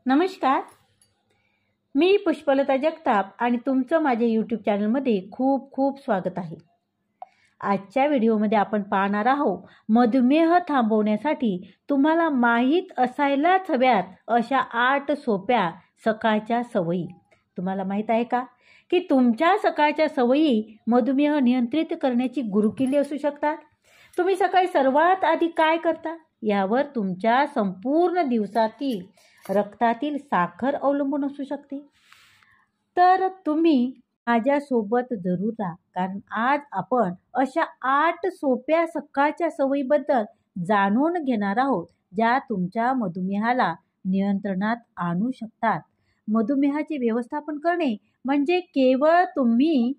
नमस्कार, मी पुष्पलता जगताप आणि तुमचं माझ्या यूट्यूब चॅनलमध्ये खूप खूप स्वागत आहे. आजच्या व्हिडिओमध्ये आपण पाहणार आहोत मधुमेह थांबवण्यासाठी तुम्हाला माहीत असायलाच हव्यात अशा 8 सोप्या सकाळच्या सवयी. तुम्हाला माहीत आहे का की तुमच्या सकाळच्या सवयी मधुमेह नियंत्रित करण्याची गुरुकिल्ली असू शकतात. तुम्ही सकाळी सर्वात आधी काय करता यावर तुमच्या संपूर्ण दिवसातील रक्तातील साखर अवलंबून असू शकते. तर तुम्ही माझ्यासोबत जरूर राहा, कारण आज आपण अशा 8 सोप्या सकाळच्या सवयीबद्दल जाणून घेणार आहोत ज्या तुमच्या मधुमेहाला नियंत्रणात आणू शकतात. मधुमेहाचे व्यवस्थापन करणे म्हणजे केवळ तुम्ही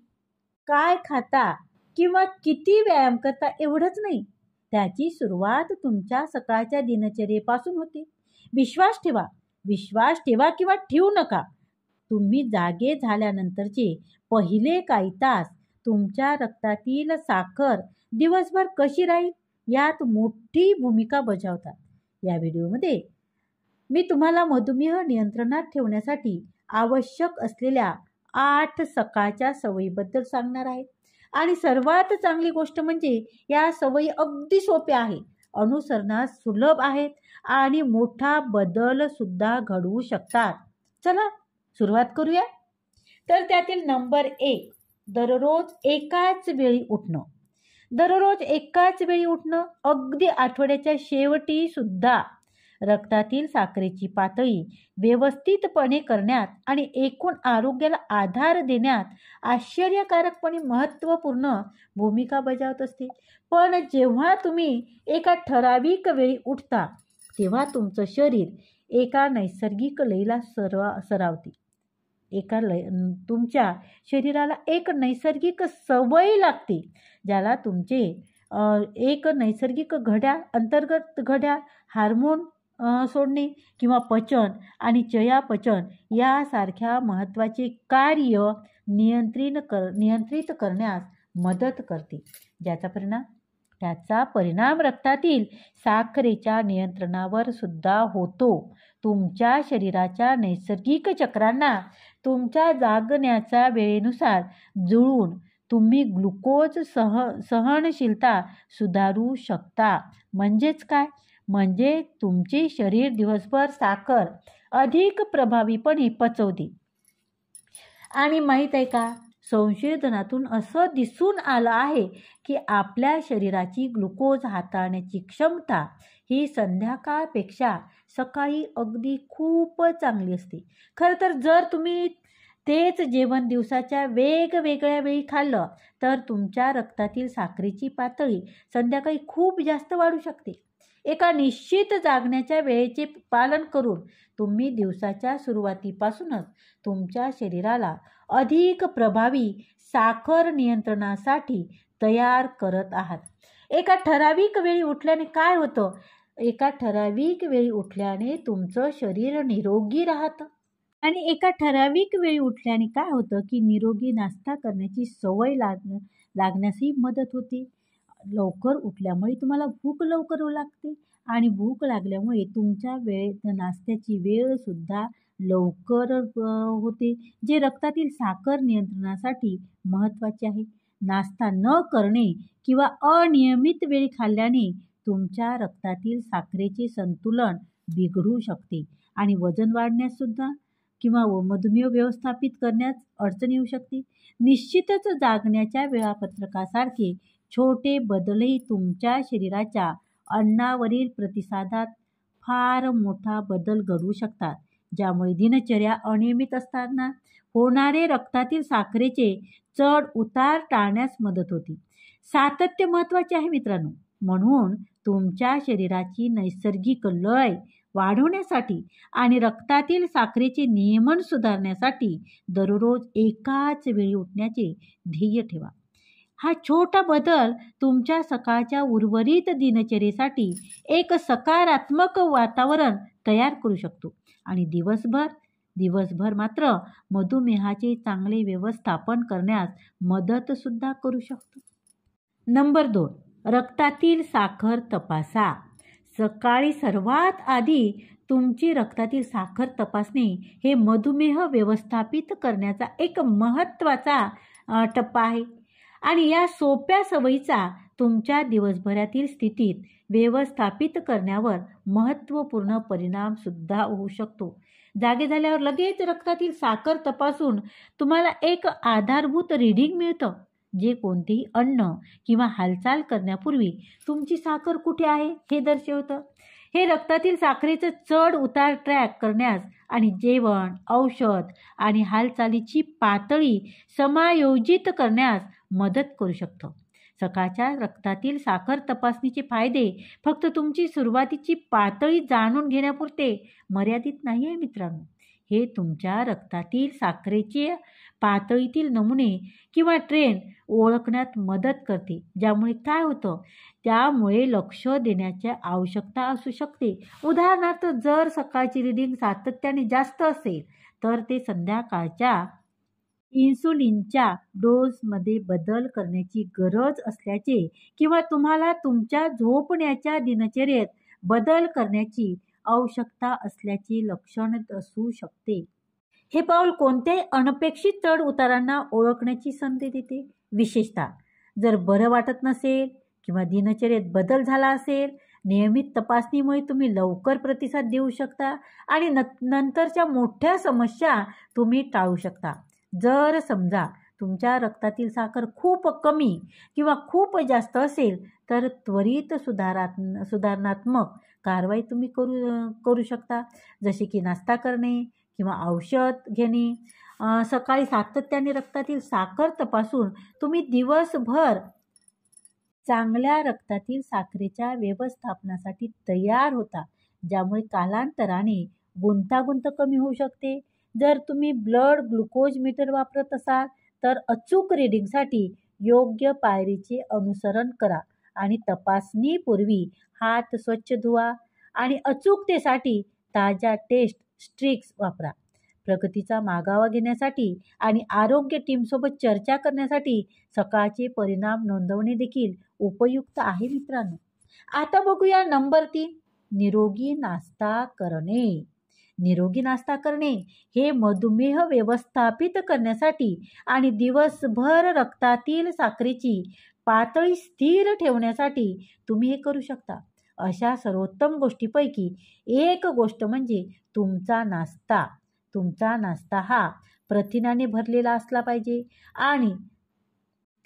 काय खाता किंवा किती व्यायाम करता एवढंच नाही. त्याची सुरुवात तुमच्या सकाळच्या दिनचर्येपासून होते. विश्वास ठेवा किंवा ठेवू नका, तुम्ही जागे झाल्यानंतरचे पहिले काही तास तुमच्या रक्तातील साखर दिवसभर कशी राहील यात मोठी भूमिका बजावतात. या व्हिडिओमध्ये मी तुम्हाला मधुमेह नियंत्रणात ठेवण्यासाठी आवश्यक असलेल्या 8 सकाळच्या सवयीबद्दल सांगणार आहे. आणि सर्वात चांगली गोष्ट म्हणजे या सवयी अगदी सोप्या आहेत, अनुसरणास सुलभ आहेत आणि मोठा बदल सुद्धा घडवू शकतात. चला सुरुवात करूया. तर त्यातील नंबर 1, दररोज एकाच वेळी उठणं. दररोज एकाच वेळी उठणं अगदी आठवड्याच्या शेवटी सुद्धा रक्तातील साखरेची पातळी व्यवस्थितपणे करण्यात आणि एकूण आरोग्याला आधार देण्यात आश्चर्यकारकपणे महत्त्वपूर्ण भूमिका बजावत असते. पण जेव्हा तुम्ही एका ठराविक वेळी उठता तेव्हा तुमचं शरीर एका नैसर्गिक लयीला सरावते. तुमच्या शरीराला एक नैसर्गिक सवय लागते, ज्याला तुमचे एक नैसर्गिक घड्याळ, अंतर्गत घड्याळ, हार्मोन सोडणे किंवा पचन आणि चयापचय यासारख्या महत्त्वाचे कार्य नियंत्रित करण्यास मदत करते. त्याचा परिणाम रक्तातील साखरेच्या नियंत्रणावर सुद्धा होतो. तुमच्या शरीराच्या नैसर्गिक चक्रांना तुमच्या जागण्याच्या वेळेनुसार जुळवून तुम्ही ग्लुकोज सहनशीलता सुधारू शकता. म्हणजेच काय? म्हणजे तुमचे शरीर दिवसभर साखर अधिक प्रभावीपणे पचवते. आणि माहीत आहे का, संशोधनातून असं दिसून आलं आहे की आपल्या शरीराची ग्लुकोज हाताळण्याची क्षमता ही संध्याकाळपेक्षा सकाळी अगदी खूप चांगली असते. खरं तर जर तुम्ही तेच जेवण दिवसाच्या वेगवेगळ्या वेळी खाल्लं तर तुमच्या रक्तातील साखरेची पातळी संध्याकाळी खूप जास्त वाढू शकते. एका निश्चित जागण्याच्या वेळेचे पालन करून तुम्ही दिवसाच्या सुरुवातीपासूनच तुमच्या शरीराला अधिक प्रभावी साखर नियंत्रणासाठी तयार करत आहात. एका ठराविक वेळी उठल्याने काय होतं? एका ठराविक वेळी उठल्याने तुमचं शरीर निरोगी राहतं. आणि एका ठराविक वेळी उठल्याने काय होतं की निरोगी नाश्ता करण्याची सवय लागण्यासही मदत होते. लवकर उठल्यामुळे तुम्हाला भूक लवकर लागते आणि भूक लागल्यामुळे तुमच्या नाश्त्याची वेळ सुद्धा लवकर होते, जे रक्तातील साखर नियंत्रणासाठी महत्त्वाचे आहे. नाश्ता न करणे किंवा अनियमित वेळी खाल्ल्याने तुमच्या रक्तातील साखरेचे संतुलन बिघडू शकते आणि वजन वाढण्यास सुद्धा किंवा मधुमेह व्यवस्थापित करण्यास अडचण येऊ शकते. निश्चितच जागण्याच्या वेळापत्रकासारखे छोटे बदलही तुमच्या शरीराच्या अन्नावरील प्रतिसादात फार मोठा बदल घडवू शकतात, ज्यामुळे दिनचर्या अनियमित असताना होणारे रक्तातील साखरेचे चढ उतार टाळण्यास मदत होते. सातत्य महत्त्वाचे आहे मित्रांनो. म्हणून तुमच्या शरीराची नैसर्गिक लय वाढवण्यासाठी आणि रक्तातील साखरेचे नियमन सुधारण्यासाठी दररोज एकाच वेळी उठण्याचे ध्येय ठेवा. हा छोटा बदल तुमच्या सकाळच्या उर्वरित दिनचर्येसाठी एक सकारात्मक वातावरण तयार करू शकतो आणि दिवसभर मात्र मधुमेहाचे चांगले व्यवस्थापन करण्यास मदत सुद्धा करू शकतो. नंबर 2, रक्तातील साखर तपासा. सकाळी सर्वात आधी तुमची रक्तातील साखर तपासणे हे मधुमेह व्यवस्थापित करण्याचा एक महत्त्वाचा टप्पा आहे. आणि या सोप्या सवयीचा तुमच्या दिवसभरातील स्थितीत व्यवस्थापित करण्यावर महत्त्वपूर्ण परिणाम सुद्धा होऊ शकतो. जागे झाल्यावर लगेच रक्तातील साखर तपासून तुम्हाला एक आधारभूत रीडिंग मिळतं, जे कोणतेही अन्न किंवा हालचाल करण्यापूर्वी तुमची साखर कुठे आहे हे दर्शवतं. हे रक्तातील साखरेचं चढ उतार ट्रॅक करण्यास आणि जेवण, औषध आणि हालचालीची पातळी समायोजित करण्यास मदत करू शकतं. सकाळच्या रक्तातील साखर तपासणीचे फायदे फक्त तुमची सुरुवातीची पातळी जाणून घेण्यापुरते मर्यादित नाही आहे मित्रांनो. हे तुमच्या रक्तातील साखरेचे पातळीतील नमुने किंवा ट्रेंड ओळखण्यात मदत करते. ज्यामुळे काय होतं, त्यामुळे लक्ष देण्याची आवश्यकता असू शकते. उदाहरणार्थ, जर सकाळची रीडिंग सातत्याने जास्त असेल तर ते संध्याकाळच्या इन्सुलिनच्या डोसमध्ये बदल करण्याची गरज असल्याचे किंवा तुम्हाला तुमच्या झोपण्याच्या दिनचर्येत बदल करण्याची आवश्यकता असल्याचे लक्षण असू शकते. हे पाऊल कोणत्याही अनपेक्षित चढ उतारांना ओळखण्याची संधी देते. विशेषतः जर बरं वाटत नसेल किंवा दिनचर्येत बदल झाला असेल, नियमित तपासणीमुळे तुम्ही लवकर प्रतिसाद देऊ शकता आणि नंतरच्या मोठ्या समस्या तुम्ही टाळू शकता. जर समजा तुमच्या रक्तातील साखर खूप कमी किंवा खूप जास्त असेल तर त्वरित सुधारणात्मक कारवाई तुम्ही करू शकता, जसे की नाश्ता करणे किंवा औषध घेणे. सकाळी सातत्याने रक्तातील साखर तपासून तुम्ही दिवसभर चांगल्या रक्तातील साखरेच्या व्यवस्थापनासाठी तयार होता, ज्यामुळे कालांतराने गुंतागुंत कमी होऊ शकते. जर तुम्ही ब्लड ग्लुकोज मीटर वापरत असाल तर अचूक रीडिंगसाठी योग्य पायरीचे अनुसरण करा आणि तपासणीपूर्वी हात स्वच्छ धुवा आणि अचूकतेसाठी ताज्या टेस्ट स्ट्रिक्स वापरा. प्रगतीचा मागोवा घेण्यासाठी आणि आरोग्य टीमसोबत चर्चा करण्यासाठी सकाळचे परिणाम नोंदवणे देखील उपयुक्त आहे मित्रांनो. आता बघूया नंबर 3, निरोगी नाश्ता करणे. निरोगी नाश्ता करणे हे मधुमेह व्यवस्थापित करण्यासाठी आणि दिवसभर रक्तातील साखरेची पातळी स्थिर ठेवण्यासाठी तुम्ही हे करू शकता. अशा सर्वोत्तम गोष्टीपैकी एक गोष्ट म्हणजे तुमचा नाश्ता. तुमचा नाश्ता हा प्रथिनाने भरलेला असला पाहिजे आणि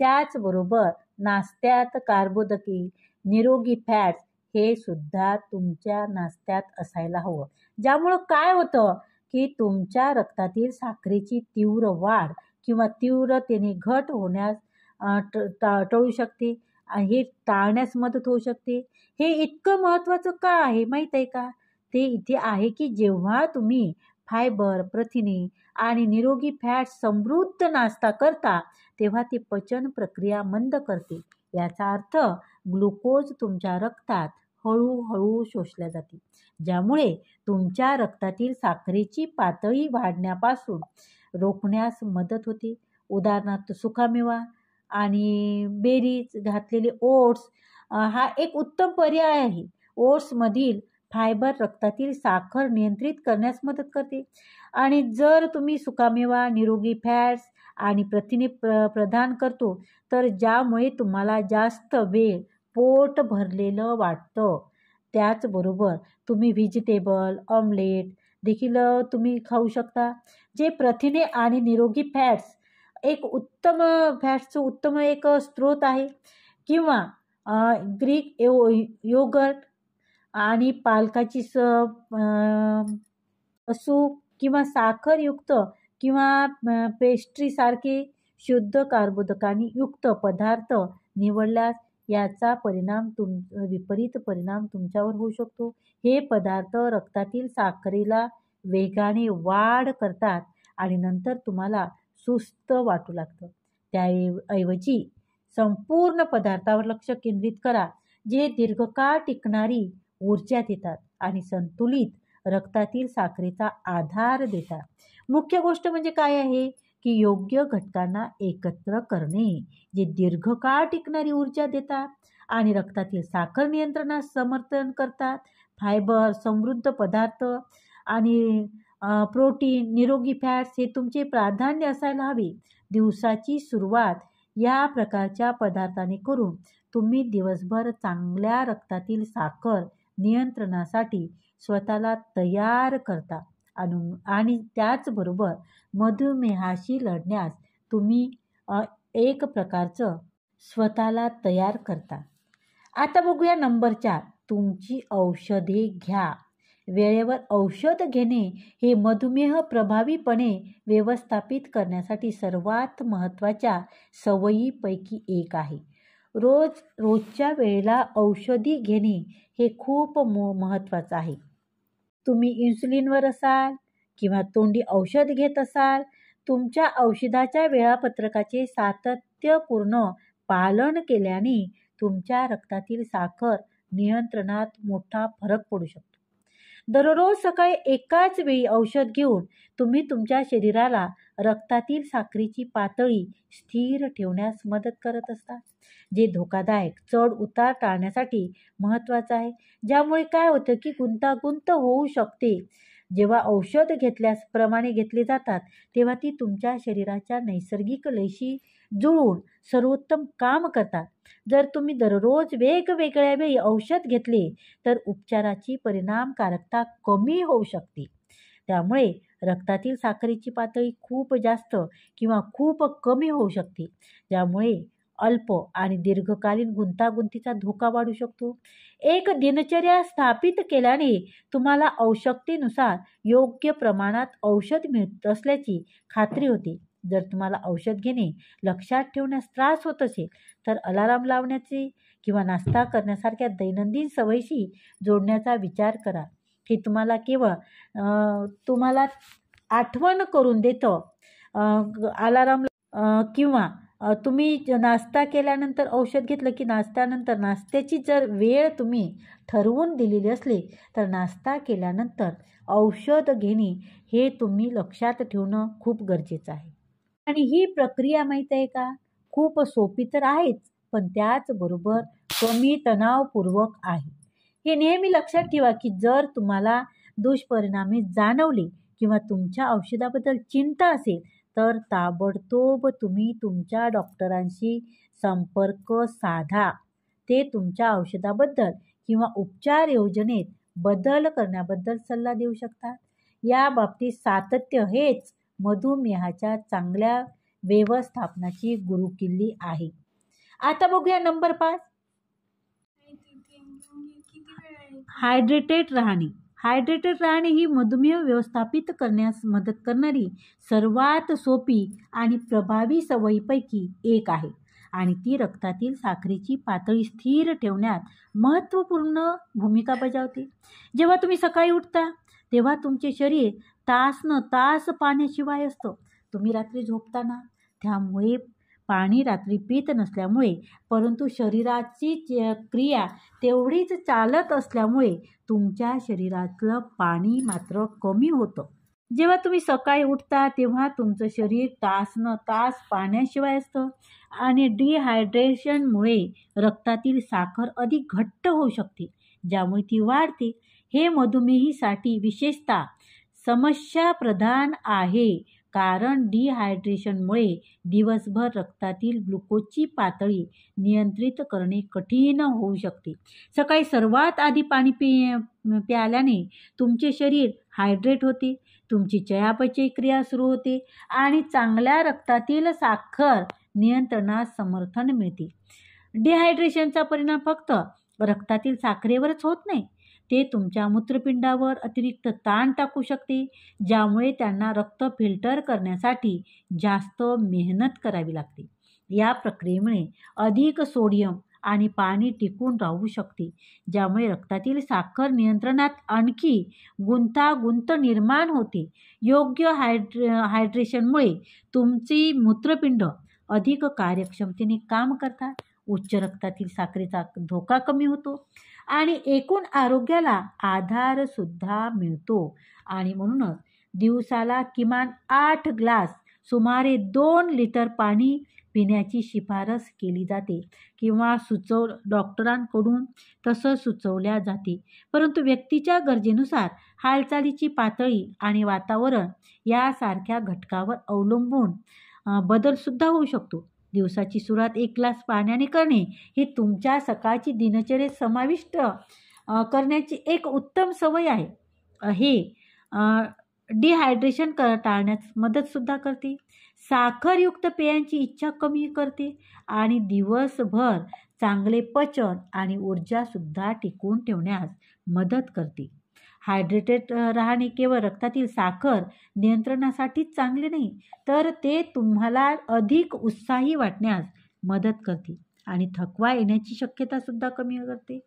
त्याचबरोबर नाश्त्यात कार्बोदके, निरोगी फॅट्स हे सुद्धा तुमच्या नाश्त्यात असायला हवं. ज्यामुळं काय होतं की तुमच्या रक्तातील साखरेची तीव्र वाढ किंवा तीव्रतेने घट होण्यास टळू शकते आणि हे टाळण्यास मदत होऊ शकते. हे इतकं महत्त्वाचं का आहे माहीत आहे का? ते इथे आहे की जेव्हा तुम्ही फायबर, प्रथिने आणि निरोगी फॅट समृद्ध नाश्ता करता तेव्हा ते पचन प्रक्रिया मंद करते. याचा अर्थ ग्लुकोज तुमच्या रक्तात हळूहळू शोषल्या जाते, ज्यामुळे तुमच्या रक्तातील साखरेची पातळी वाढण्यापासून रोखण्यास मदत होते. उदाहरणार्थ, सुकामेवा आणि बेरीज घातलेले ओट्स हा एक उत्तम पर्याय आहे. ओट्समधील फायबर रक्तातील साखर नियंत्रित करण्यास मदत करते आणि जर तुम्ही सुकामेवा, निरोगी फॅट्स आणि प्रथिने प्रदान करतो तर ज्यामुळे तुम्हाला जास्त वेळ पोट भरलेलं वाटतं. त्याचबरोबर तुम्ही व्हेजिटेबल ऑमलेट देखील तुम्ही खाऊ शकता, जे प्रथिने आणि निरोगी फॅट्स एक उत्तम एक स्रोत आहे. किंवा ग्रीक योगर्ट आणि पालकाची सूप किंवा साखरयुक्त किंवा पेस्ट्रीसारखे शुद्ध कार्बोदकांनी युक्त पदार्थ निवडल्यास याचा विपरीत परिणाम तुमच्यावर होऊ शकतो. हे पदार्थ रक्तातील साखरेला वेगाने वाढ करतात आणि नंतर तुम्हाला सुस्त वाटू लागतं. त्याऐवजी संपूर्ण पदार्थावर लक्ष केंद्रित करा, जे दीर्घकाळ टिकणारी ऊर्जा देतात आणि संतुलित रक्तातील साखरेचा आधार देतात. मुख्य गोष्ट म्हणजे काय आहे की योग्य घटकांना एकत्र करणे, जे दीर्घकाळ टिकणारी ऊर्जा देतात आणि रक्तातील साखर नियंत्रणास समर्थन करतात. फायबर, समृद्ध पदार्थ आणि प्रोटीन, निरोगी फॅट्स हे तुमचे प्राधान्य असायला हवे. दिवसाची सुरुवात या प्रकारच्या पदार्थाने करून तुम्ही दिवसभर चांगल्या रक्तातील साखर नियंत्रणासाठी स्वतःला तयार करता आणि त्याचबरोबर मधुमेहाशी लढण्यास तुम्ही एक प्रकारचं स्वतःला तयार करता. आता बघूया नंबर 4, तुमची औषधे घ्या. वेळेवर औषध घेणे हे मधुमेह प्रभावीपणे व्यवस्थापित करण्यासाठी सर्वात महत्त्वाच्या सवयीपैकी एक आहे. रोजच्या वेळेला औषधी घेणे हे खूप महत्त्वाचं आहे. तुम्ही इन्सुलिनवर असाल किंवा तोंडी औषध घेत असाल, तुमच्या औषधाच्या वेळापत्रकाचे सातत्यपूर्ण पालन केल्याने तुमच्या रक्तातील साखर नियंत्रणात मोठा फरक पडू शकतो. दररोज सकाळी एकाच वेळी औषध घेऊन तुम्ही तुमच्या शरीराला रक्तातील साखरेची पातळी स्थिर ठेवण्यास मदत करत असता, जे धोकादायक चढ उतार टाळण्यासाठी महत्त्वाचं आहे. ज्यामुळे काय होतं की गुंतागुंत होऊ शकते. जेव्हा औषध घेतल्याप्रमाणे घेतले जातात तेव्हा ती तुमच्या शरीराच्या नैसर्गिक लयीशी जुळून सर्वोत्तम काम करतात. जर तुम्ही दररोज वेगवेगळ्या वेळी औषध घेतले तर उपचाराची परिणामकारकता कमी होऊ शकते. त्यामुळे रक्तातील साखरेची पातळी खूप जास्त किंवा खूप कमी होऊ शकते, ज्यामुळे अल्प आणि दीर्घकालीन गुंतागुंतीचा धोका वाढू शकतो. एक दिनचर्या स्थापित केल्याने तुम्हाला आवश्यकतेनुसार योग्य प्रमाणात औषध मिळत असल्याची खात्री होते. जर तुम्हाला औषध घेणे लक्षात ठेवण्यास त्रास होत असेल तर अलार्म लावण्याचे किंवा नाश्ता करण्यासारख्या दैनंदिन सवयीशी जोडण्याचा विचार करा. हे तुम्हाला केवळ तुम्हाला आठवण करून देतं. अलार्म किंवा तुम्ही नाश्ता केल्यानंतर औषध घेतलं की नाश्त्याची जर वेळ तुम्ही ठरवून दिलेली असली तर नाश्ता केल्यानंतर औषध घेणे हे तुम्ही लक्षात ठेवणं खूप गरजेचं आहे. आणि ही प्रक्रिया माहीत आहे का, खूप सोपी तर आहेच, पण त्याचबरोबर कमी तणावपूर्वक आहे. हे नेहमी लक्षात ठेवा की जर तुम्हाला दुष्परिणामी जाणवले किंवा तुमच्या औषधाबद्दल चिंता असेल तर ताबडतोब तुम्ही तुमच्या डॉक्टरांशी संपर्क साधा. ते तुमच्या औषधाबद्दल किंवा उपचार योजनेत बदल करण्याबद्दल सल्ला देऊ शकतात. या बाबतीत सातत्य हेच मधुमेहाच्या चांगल्या व्यवस्थापनाची गुरुकिल्ली आहे. आता बघूया नंबर 5, हायड्रेटेड राहणे. हायड्रेटेड राहणे ही मधुमेह व्यवस्थापित करण्यास मदत करणारी सर्वात सोपी आणि प्रभावी सवयीपैकी एक आहे आणि ती रक्तातील साखरेची पातळी स्थिर ठेवण्यात महत्त्वपूर्ण भूमिका बजावते. जेव्हा तुम्ही सकाळी उठता तेव्हा तुमचे शरीर तास पाण्याशिवाय असतं. तुम्ही रात्री झोपताना त्यामुळे पाणी रात्री पित नसल्यामुळे, परंतु शरीराची क्रिया तेवढीच चालत असल्यामुळे तुमच्या शरीरातलं पाणी मात्र कमी होतं. जेव्हा तुम्ही सकाळी उठता तेव्हा तुमचं शरीर तास पाण्याशिवाय असतं आणि डिहायड्रेशनमुळे रक्तातील साखर अधिक घट्ट होऊ शकते, ज्यामुळे ती वाढते. हे मधुमेहीसाठी विशेषतः समस्याप्रधान आहे, कारण डिहायड्रेशनमुळे दिवसभर रक्तातील ग्लुकोजची पातळी नियंत्रित करणे कठीण होऊ शकते. सकाळी सर्वात आधी पाणी प्यायल्याने तुमचे शरीर हायड्रेट होते, तुमची चयापचय क्रिया सुरू होते आणि चांगल्या रक्तातील साखर नियंत्रणास समर्थन मिळते. डिहायड्रेशनचा परिणाम फक्त रक्तातील साखरेवरच होत नाही, ते तुमच्या मूत्रपिंडावर अतिरिक्त ताण टाकू शकते, ज्यामुळे त्यांना रक्त फिल्टर करण्यासाठी जास्त मेहनत करावी लागते. या प्रक्रियेमुळे अधिक सोडियम आणि पाणी टिकून राहू शकते, ज्यामुळे रक्तातील साखर नियंत्रणात आणखी गुंतागुंत निर्माण होते. योग्य हायड्रेशनमुळे तुमची मूत्रपिंड अधिक कार्यक्षमतेने काम करतात, उच्च रक्तातील साखरेचा धोका कमी होतो आणि एकूण आरोग्याला आधारसुद्धा मिळतो. आणि म्हणूनच दिवसाला किमान 8 ग्लास सुमारे 2 लिटर पाणी पिण्याची शिफारस केली जाते किंवा डॉक्टरांकडून तसं सुचवल्या जाते. परंतु व्यक्तीच्या गरजेनुसार हालचालीची पातळी आणि वातावरण यासारख्या घटकावर अवलंबून बदलसुद्धा होऊ शकतो. दिवसाची सुरुवात 1 ग्लास पाण्याने करणे ही तुमच्या सकाळची दिनचर्येत समाविष्ट करण्याची एक उत्तम सवय आहे. हे डिहायड्रेशन टाळण्यास मदतसुद्धा करते. साखरयुक्त पेयांची इच्छा कमी करते आणि दिवसभर चांगले पचन आणि ऊर्जासुद्धा टिकवून ठेवण्यास मदत करते. हायड्रेटेड राहणे केवळ रक्तातील साखर नियंत्रणासाठीच चांगले नाही, तर ते तुम्हाला अधिक उत्साही वाटण्यास मदत करते आणि थकवा येण्याची शक्यतासुद्धा कमी करते,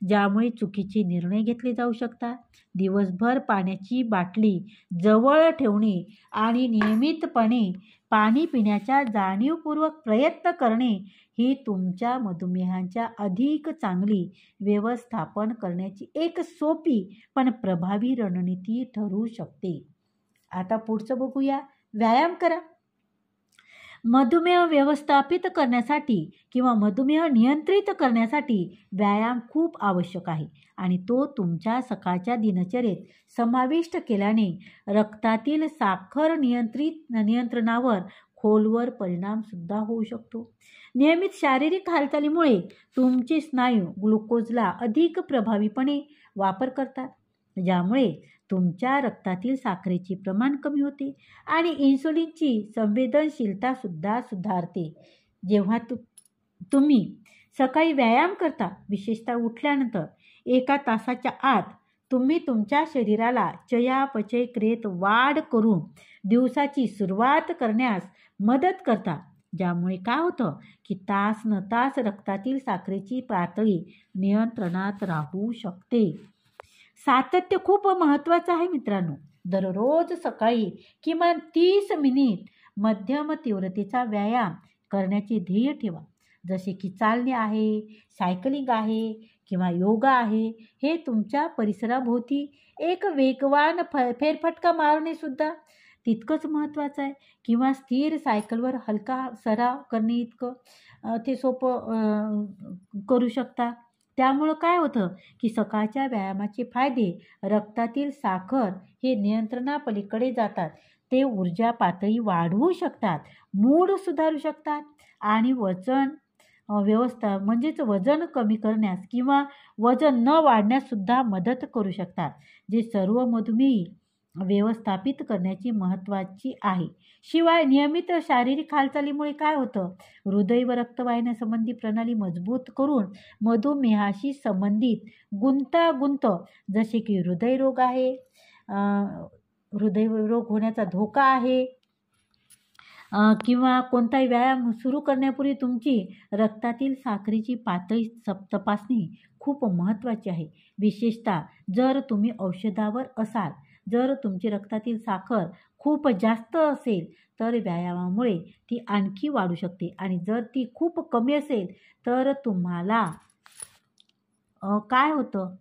ज्यामुळे चुकीचे निर्णय घेतले जाऊ शकतात. दिवसभर पाण्याची बाटली जवळ ठेवणे आणि नियमितपणे पाणी पिण्याचा जाणीवपूर्वक प्रयत्न करणे ही तुमच्या मधुमेहाच्या अधिक चांगली व्यवस्थापन करण्याची एक सोपी पण प्रभावी रणनीती ठरू शकते. आता पुढचं बघूया. व्यायाम करा. मधुमेह व्यवस्थापित करण्यासाठी किंवा मधुमेह नियंत्रित करण्यासाठी व्यायाम खूप आवश्यक आहे आणि तो तुमच्या सकाळच्या दिनचर्येत समाविष्ट केल्याने रक्तातील साखर नियंत्रणावर खोलवर परिणामसुद्धा होऊ शकतो. नियमित शारीरिक हालचालीमुळे तुमचे स्नायू ग्लुकोजला अधिक प्रभावीपणे वापर करतात, ज्यामुळे तुमच्या रक्तातील साखरेचे प्रमाण कमी होते आणि इन्सुलिनची संवेदनशीलतासुद्धा सुधारते. जेव्हा तुम्ही सकाळी व्यायाम करता, विशेषतः उठल्यानंतर 1 तासाच्या आत, तुम्ही तुमच्या शरीराला चयापचय क्रियेत वाढ करून दिवसाची सुरुवात करण्यास मदत करता, ज्यामुळे काय होतं की तासनतास रक्तातील साखरेची पातळी नियंत्रणात राहू शकते. सातत्य खूप महत्त्वाचं आहे मित्रांनो. दररोज सकाळी किमान 30 मिनिट मध्यम तीव्रतेचा व्यायाम करण्याचे ध्येय ठेवा, जसे की चालणे आहे, सायकलिंग आहे किंवा योगा आहे. हे तुमच्या परिसराभोवती एक वेगवान फेरफटका मारणे सुद्धा तितकंच महत्त्वाचं आहे किंवा स्थिर सायकलवर हलका सराव करणे इतकं ते सोपं करू शकता. त्यामुळं काय होतं की सकाळच्या व्यायामाचे फायदे रक्तातील साखर हे नियंत्रणापलीकडे जातात. ते ऊर्जा पातळी वाढवू शकतात, मूड सुधारू शकतात आणि वजन वजन कमी करण्यास किंवा वजन न वाढण्यास सुद्धा मदत करू शकतात, जे सर्व मधुमेही व्यवस्थापित करण्याची महत्त्वाची आहे. शिवाय नियमित शारीरिक हालचालीमुळे काय होतं, हृदय व रक्तवाहिन्या संबंधी प्रणाली मजबूत करून मधुमेहाशी संबंधित गुंतागुंत जसे की हृदयरोग आहे, हृदयरोग होण्याचा धोका आहे किंवा कोणताही व्यायाम सुरू करण्यापूर्वी तुमची रक्तातील साखरेची पातळी तपासणे खूप महत्त्वाची आहे. विशेषतः जर तुम्ही औषधावर असाल. जर तुमची रक्तातील साखर खूप जास्त असेल तर व्यायामामुळे ती आणखी वाढू शकते आणि जर ती खूप कमी असेल तर तुम्हाला काय होतं,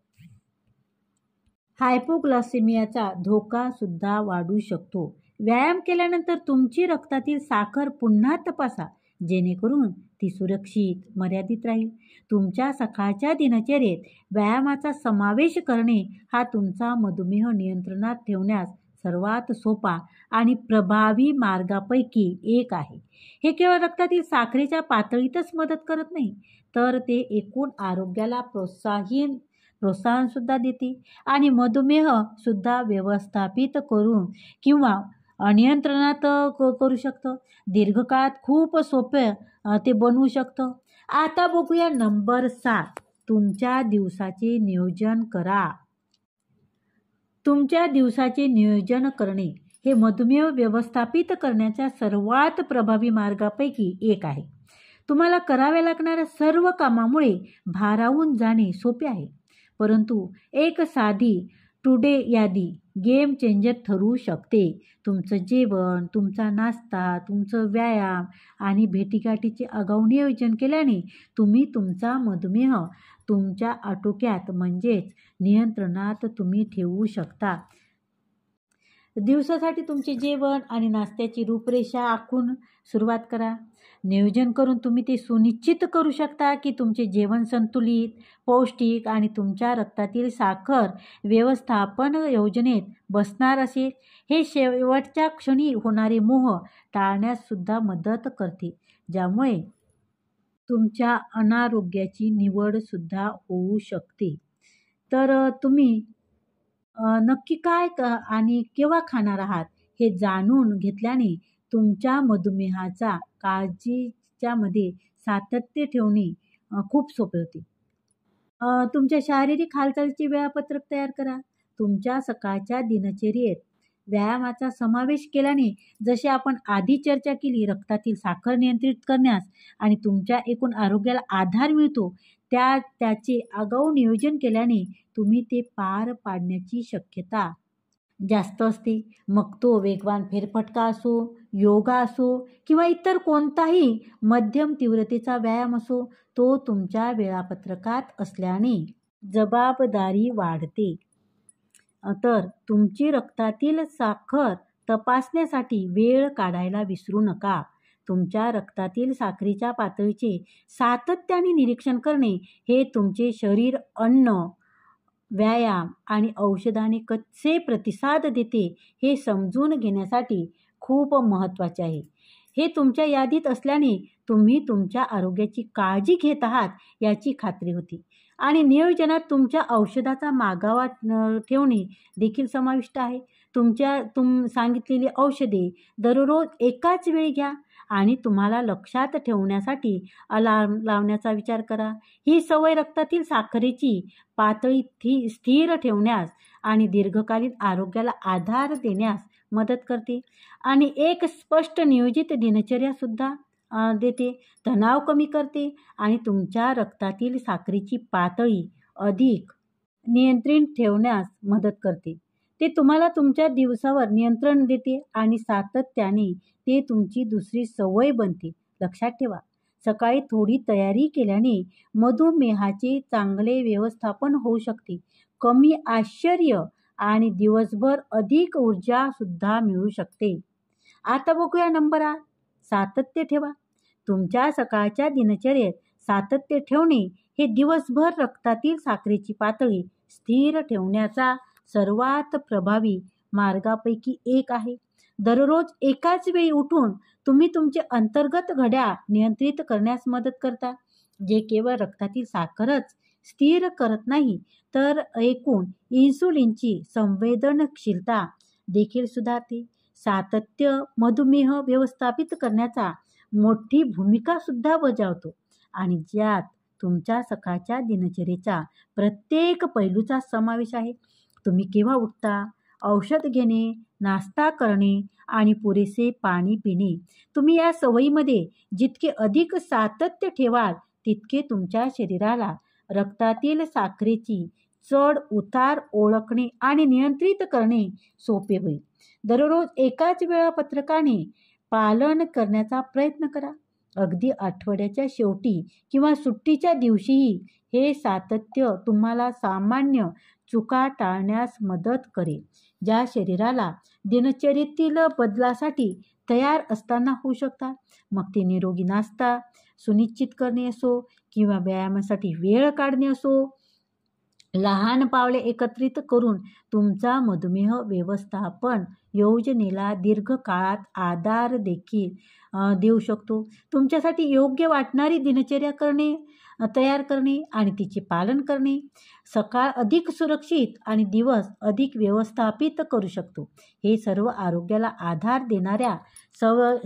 हायपोग्लायसेमियाचा धोका सुद्धा वाढू शकतो. व्यायाम केल्यानंतर तुमची रक्तातील साखर पुन्हा तपासा, जेणेकरून ती सुरक्षित मर्यादित राहील. तुमच्या सकाळच्या दिनचर्येत व्यायामाचा समावेश करणे हा तुमचा मधुमेह नियंत्रणात ठेवण्यास सर्वात सोपा आणि प्रभावी मार्गापैकी एक आहे. हे केवळ रक्तातील साखरेच्या पातळीतच मदत करत नाही, तर ते एकूण आरोग्याला प्रोत्साहन सुद्धा देते आणि मधुमेह सुद्धा व्यवस्थापित करून किंवा नियंत्रणात करू शकतं. दीर्घकाळात खूप सोपे ते बनवू शकतं. आता बघूया नंबर 7. तुमच्या दिवसाचे नियोजन करा. तुमच्या दिवसाचे नियोजन करणे हे मधुमेह व्यवस्थापित करण्याच्या सर्वात प्रभावी मार्गापैकी एक आहे. तुम्हाला कराव्या लागणाऱ्या सर्व कामामुळे भारावून जाणे सोपे आहे, परंतु एक साधी टुडे यादी गेम चेंजर ठरू शकते. तुमचं जेवण, तुमचा नाश्ता, तुमचं व्यायाम आणि भेटीगाठीचे आगाऊ नियोजन केल्याने तुम्ही तुमचा मधुमेह तुमच्या आटोक्यात नियंत्रणात तुम्ही ठेवू शकता. दिवसासाठी तुमचे जेवण आणि नाश्त्याची रूपरेषा आखून सुरुवात करा. नियोजन करून तुम्ही ते सुनिश्चित करू शकता की तुमचे जेवण संतुलित, पौष्टिक आणि तुमच्या रक्तातील साखर व्यवस्थापन योजनेत बसणार असेल. हे शेवटच्या क्षणी होणारे मोह टाळण्यास सुद्धा मदत करते, ज्यामुळे तुमच्या अनारोग्याची निवड सुद्धा होऊ शकते. तर तुम्ही नक्की काय आणि केव्हा खाणार आहात हे जाणून घेतल्याने तुमच्या मधुमेहाचा काळजीच्यामध्ये सातत्य ठेवणे खूप सोपे होते. तुमच्या शारीरिक हालचालीचे वेळापत्रक तयार करा. तुमच्या सकाळच्या दिनचर्येत व्यायामाचा समावेश केल्याने, जसे आपण आधी चर्चा केली, रक्तातील साखर नियंत्रित करण्यास आणि तुमच्या एकूण आरोग्याला आधार मिळतो. त्याचे आगाऊ नियोजन केल्याने तुम्ही ते पार पाडण्याची शक्यता जास्त असते. मग तो वेगवान फेरफटका असो, योगा असो किंवा इतर कोणताही मध्यम तीव्रतेचा व्यायाम असो, तो तुमच्या वेळापत्रकात असल्याने जबाबदारी वाढते. तर तुमची रक्तातील साखर तपासण्यासाठी वेळ काढायला विसरू नका. तुमच्या रक्तातील साखरेच्या पातळीचे सातत्याने निरीक्षण करणे हे तुमचे शरीर अन्न, व्यायाम आणि औषधाने कसे प्रतिसाद देते हे समजून घेण्यासाठी खूप महत्त्वाचे आहे. हे तुमच्या यादीत असल्याने तुम्ही तुमच्या आरोग्याची काळजी घेत आहात याची खात्री होती. आणि नियोजनात तुमच्या औषधाचा मागोवा ठेवणे देखील समाविष्ट आहे. सांगितलेली औषधे दररोज एकाच वेळी घ्या आणि तुम्हाला लक्षात ठेवण्यासाठी अलार्म लावण्याचा विचार करा. ही सवय रक्तातील साखरेची पातळी स्थिर ठेवण्यास आणि दीर्घकालीन आरोग्याला आधार देण्यास मदत करते. आणि एक स्पष्ट नियोजित दिनचर्यासुद्धा देते, तणाव कमी करते आणि तुमच्या रक्तातील साखरेची पातळी अधिक नियंत्रित ठेवण्यास मदत करते. ते तुम्हाला तुमच्या दिवसावर नियंत्रण देते आणि सातत्याने ते तुमची दुसरी सवय बनते. लक्षात ठेवा, सकाळी थोडी तयारी केल्याने मधुमेहाचे चांगले व्यवस्थापन होऊ शकते, कमी आश्चर्य आणि दिवसभर अधिक ऊर्जा सुद्धा मिळू शकते. आता बघूया नंबर 8, सातत्य ठेवा. तुमच्या सकाळच्या दिनचर्येत सातत्य ठेवणे हे दिवसभर रक्तातील साखरेची पातळी स्थिर ठेवण्याचा सर्वात प्रभावी मार्गापैकी एक आहे. दररोज एकाच वेळी उठून तुम्ही तुमचे अंतर्गत घड्याळ नियंत्रित करण्यास मदत करता, जे केवळ रक्तातील साखरच स्थिर करत नाही, तर एकूण इन्सुलिनची संवेदनशीलता देखील सुधारते. सातत्य मधुमेह व्यवस्थापित करण्याचा मोठी भूमिका सुद्धा बजावतो आणि ज्यात तुमच्या सकाळच्या दिनचर्येचा प्रत्येक पैलूचा समावेश आहे. तुम्ही केव्हा उठता, औषध घेणे, नाश्ता करणे आणि पुरेसे पाणी पिणे. तुम्ही या सवयीमध्ये जितके अधिक सातत्य ठेवाल, तितके तुमच्या शरीराला रक्तातील साखरेची चढ उतार ओळखणे आणि नियंत्रित करणे सोपे होईल. दररोज एकाच वेळापत्रकाने पालन करण्याचा प्रयत्न करा. अगदी आठवड्याच्या शेवटी किंवा सुट्टीच्या दिवशीही हे सातत्य तुम्हाला सामान्य चुका टाळण्यास मदत करेल, ज्या शरीराला दिनचर्येतील बदलासाठी तयार असताना होऊ शकतात. मग ते निरोगी नाश्ता सुनिश्चित करणे असो किंवा व्यायामासाठी वेळ काढणे असो, लहान पावले एकत्रित करून तुमचा मधुमेह व्यवस्थापन योजनेला दीर्घकाळात आधार देखील देऊ शकतो. तुमच्यासाठी योग्य वाटणारी दिनचर्या तयार करणे आणि तिचे पालन करणे सकाळ अधिक सुरक्षित आणि दिवस अधिक व्यवस्थापित करू शकतो. हे सर्व आरोग्याला आधार देणाऱ्या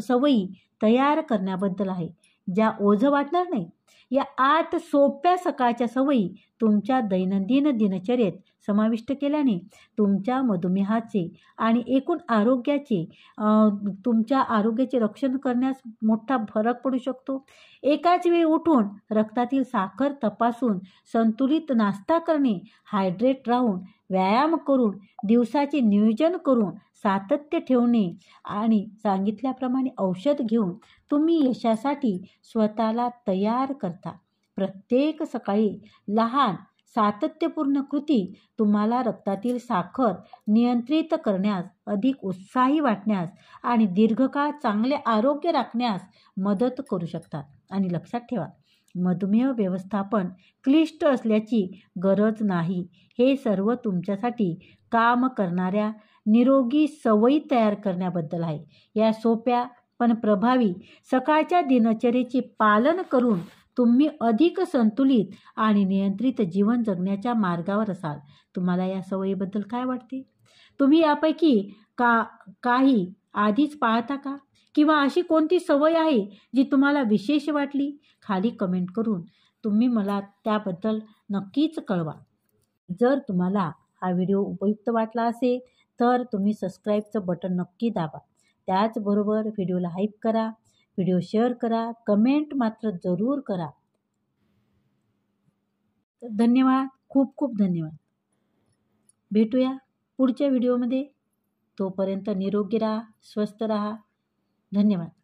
सवयी तयार करण्याबद्दल आहे, ज्या ओझं वाटणार नाही. या 8 सोप्या सकाळच्या सवयी तुमच्या दैनंदिन दिनचर्येत समाविष्ट केल्याने तुमच्या मधुमेहाचे आणि एकूण तुमच्या आरोग्याचे रक्षण करण्यास मोठा फरक पडू शकतो. एकाच वेळी उठून रक्तातील साखर तपासून, संतुलित नाश्ता करणे, हायड्रेट राहून, व्यायाम करून, दिवसाचे नियोजन करून, सातत्य ठेवणे आणि सांगितल्याप्रमाणे औषध घेऊन तुम्ही यशासाठी स्वतःला तयार करता. प्रत्येक सकाळी लहान सातत्यपूर्ण कृती तुम्हाला रक्तातील साखर नियंत्रित करण्यास, अधिक उत्साही वाटण्यास आणि दीर्घकाळ चांगले आरोग्य राखण्यास मदत करू शकतात. आणि लक्षात ठेवा, मधुमेह व्यवस्थापन क्लिष्ट असल्याची गरज नाही. हे सर्व तुमच्यासाठी काम करणाऱ्या निरोगी सवयी तयार करण्याबद्दल आहे. या सोप्या पण प्रभावी सकाळच्या दिनचर्येचे पालन करून तुम्ही अधिक संतुलित आणि नियंत्रित जीवन जगण्याच्या मार्गावर असाल. तुम्हाला या सवयीबद्दल काय वाटते? तुम्ही यापैकी काही आधीच पाळता का? किंवा अशी कोणती सवय आहे जी तुम्हाला विशेष वाटली? खाली कमेंट करून तुम्ही मला त्याबद्दल नक्कीच कळवा. जर तुम्हाला हा व्हिडिओ उपयुक्त वाटला असेल तर तुम्ही सबस्क्राईबचं बटन नक्की दाबा. त्याचबरोबर व्हिडिओला लाईक करा, व्हिडिओ शेअर करा, कमेंट मात्र जरूर करा. धन्यवाद, खूप खूप धन्यवाद. भेटूया पुढच्या व्हिडिओमध्ये. तोपर्यंत निरोगी राहा, स्वस्थ राहा. धन्यवाद.